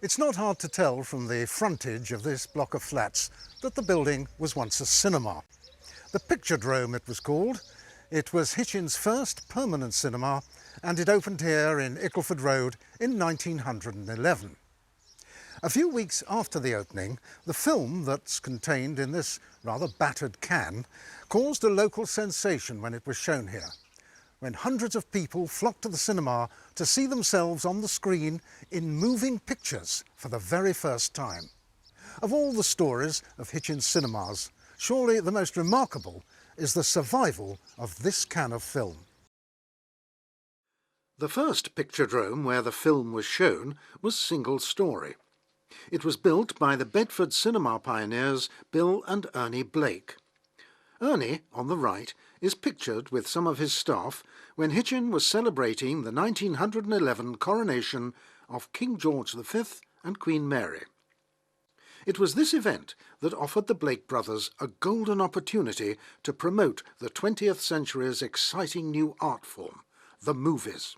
It's not hard to tell from the frontage of this block of flats that the building was once a cinema. The Picturedrome it was called. It was Hitchin's first permanent cinema, and it opened here in Ickleford Road in 1911. A few weeks after the opening, the film that's contained in this rather battered can caused a local sensation when it was shown here, when hundreds of people flocked to the cinema to see themselves on the screen in moving pictures for the very first time. Of all the stories of Hitchin's cinemas, surely the most remarkable is the survival of this can of film. The first Picturedrome where the film was shown was single-storey. It was built by the Bedford cinema pioneers Bill and Ernie Blake. Ernie, on the right, is pictured with some of his staff when Hitchin was celebrating the 1911 coronation of King George V and Queen Mary. It was this event that offered the Blake brothers a golden opportunity to promote the 20th century's exciting new art form, the movies.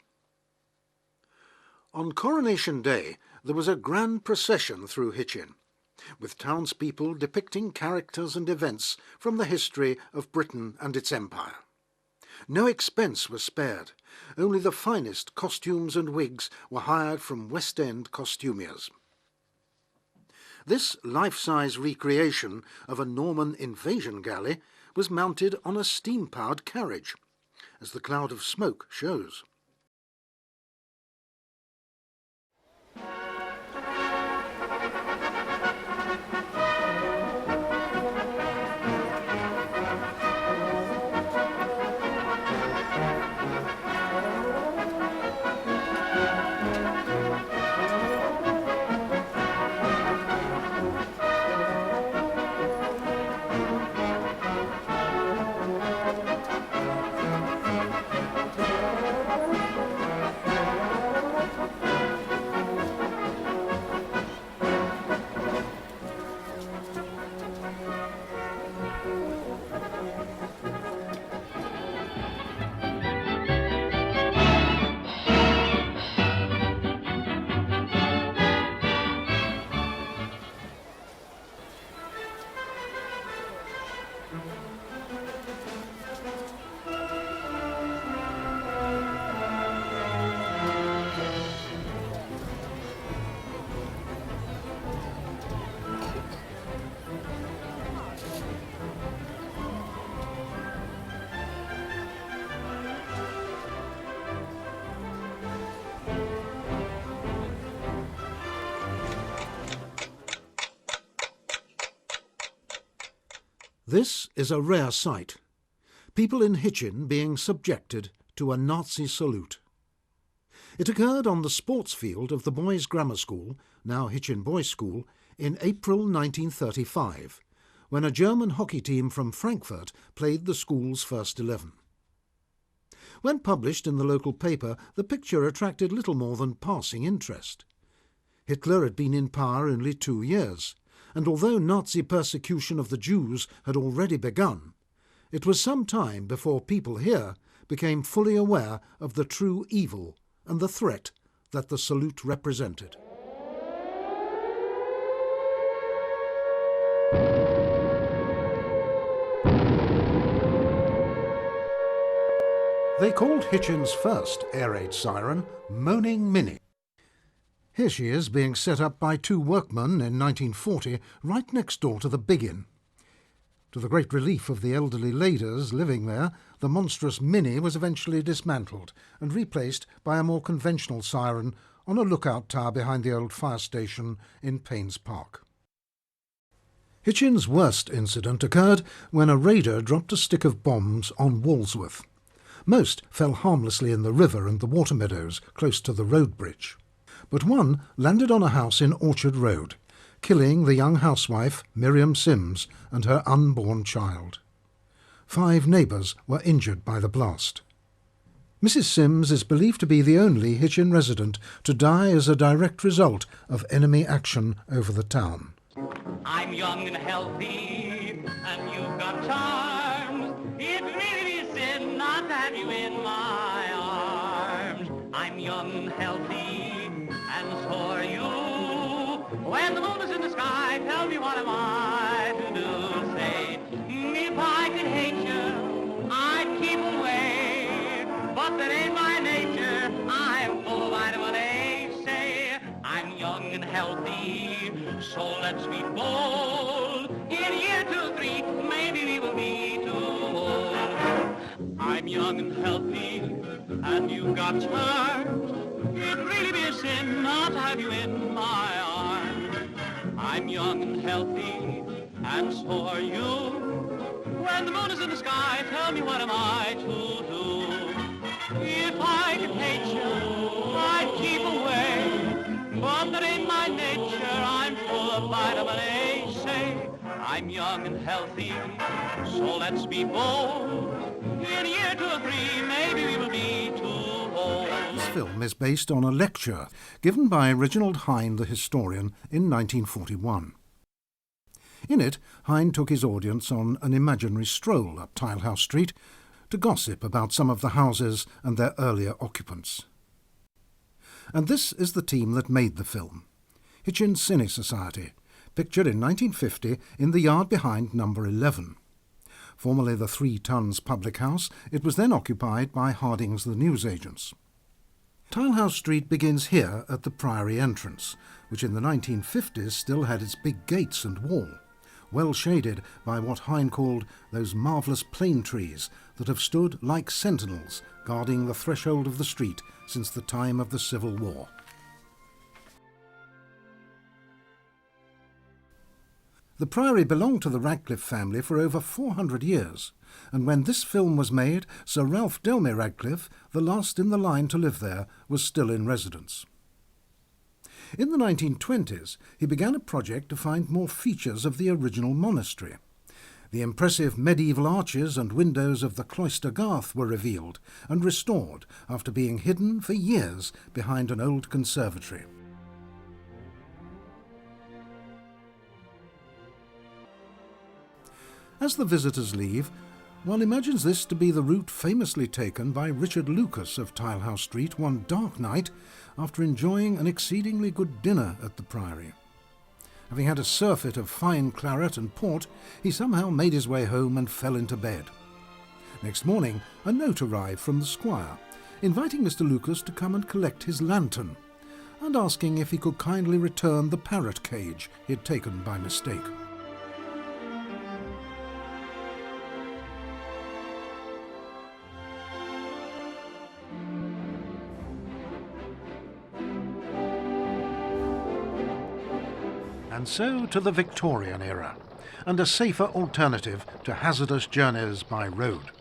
On Coronation Day, there was a grand procession through Hitchin, with townspeople depicting characters and events from the history of Britain and its empire. No expense was spared. Only the finest costumes and wigs were hired from West End costumiers. This life-size recreation of a Norman invasion galley was mounted on a steam-powered carriage, as the cloud of smoke shows. This is a rare sight, people in Hitchin being subjected to a Nazi salute. It occurred on the sports field of the Boys' Grammar School, now Hitchin Boys' School, in April 1935, when a German hockey team from Frankfurt played the school's first 11. When published in the local paper, the picture attracted little more than passing interest. Hitler had been in power only 2 years, and although Nazi persecution of the Jews had already begun, it was some time before people here became fully aware of the true evil and the threat that the salute represented. They called Hitchin's first air raid siren Moaning Minnie. Here she is being set up by 2 workmen in 1940 right next door to the Big Inn. To the great relief of the elderly ladies living there, the monstrous Minnie was eventually dismantled and replaced by a more conventional siren on a lookout tower behind the old fire station in Paynes Park. Hitchin's worst incident occurred when a raider dropped a stick of bombs on Walsworth. Most fell harmlessly in the river and the water meadows close to the road bridge, but one landed on a house in Orchard Road, killing the young housewife Miriam Sims and her unborn child. 5 neighbours were injured by the blast. Mrs. Sims is believed to be the only Hitchin resident to die as a direct result of enemy action over the town. I'm young and healthy, and you've got charms. It'd really be sin not to have you in my arms. I'm young and healthy, and so are you. When the moon is in the sky, tell me what am I to do? Say, if I could hate you, I'd keep away. But that ain't my nature. I'm full of vitamin A. Say, I'm young and healthy, so let's be bold. In a year, 2, 3, maybe we will be too old. I'm young and healthy, and you've got charms. It'd really be a sin not to have you in my arms. I'm young and healthy, and so are you. When the moon is in the sky, tell me what am I to do? If I could hate you, I'd keep away. But that ain't my nature, I'm full of vitamin A. Say, I'm young and healthy, so let's be bold. In a year, 2 or 3, maybe we will be too old. This film is based on a lecture given by Reginald Hine, the historian, in 1941. In it, Hine took his audience on an imaginary stroll up Tilehouse Street to gossip about some of the houses and their earlier occupants. And this is the team that made the film. Hitchin Historical Society, pictured in 1950 in the yard behind number 11. Formerly the 3 Tons public house, it was then occupied by Harding's the newsagents. Tilehouse Street begins here at the Priory entrance, which in the 1950s still had its big gates and wall, well shaded by what Hine called those marvellous plane trees that have stood like sentinels guarding the threshold of the street since the time of the Civil War. The Priory belonged to the Radcliffe family for over 400 years, and when this film was made, Sir Ralph Delmy Radcliffe, the last in the line to live there, was still in residence. In the 1920s, he began a project to find more features of the original monastery. The impressive medieval arches and windows of the cloister garth were revealed and restored after being hidden for years behind an old conservatory. As the visitors leave, one imagines this to be the route famously taken by Richard Lucas of Tilehouse Street one dark night after enjoying an exceedingly good dinner at the Priory. Having had a surfeit of fine claret and port, he somehow made his way home and fell into bed. Next morning, a note arrived from the squire, inviting Mr. Lucas to come and collect his lantern, and asking if he could kindly return the parrot cage he had taken by mistake. And so to the Victorian era, and a safer alternative to hazardous journeys by road.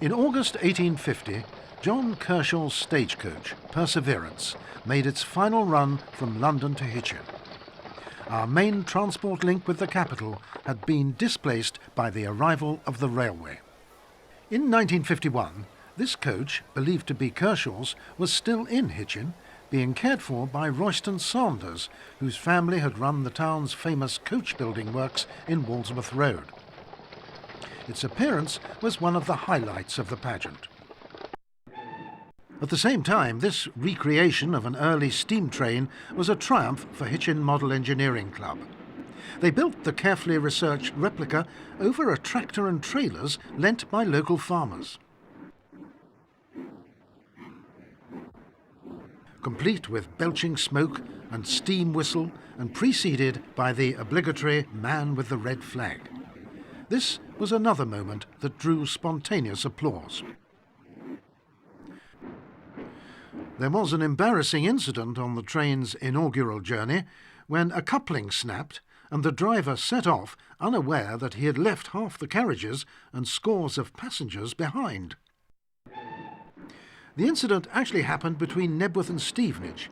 In August 1850, John Kershaw's stagecoach, Perseverance, made its final run from London to Hitchin. Our main transport link with the capital had been displaced by the arrival of the railway. In 1951, this coach, believed to be Kershaw's, was still in Hitchin, being cared for by Royston Sanders, whose family had run the town's famous coach-building works in Walsmouth Road. Its appearance was one of the highlights of the pageant. At the same time, this recreation of an early steam train was a triumph for Hitchin Model Engineering Club. They built the carefully researched replica over a tractor and trailers lent by local farmers. Complete with belching smoke and steam whistle and preceded by the obligatory man with the red flag. This was another moment that drew spontaneous applause. There was an embarrassing incident on the train's inaugural journey when a coupling snapped and the driver set off unaware that he had left half the carriages and scores of passengers behind. The incident actually happened between Nebworth and Stevenage,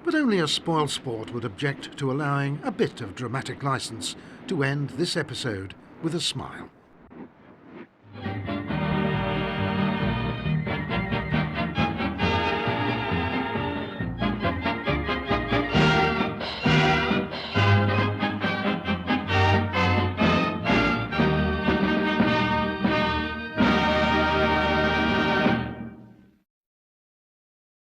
but only a spoiled sport would object to allowing a bit of dramatic licence to end this episode with a smile.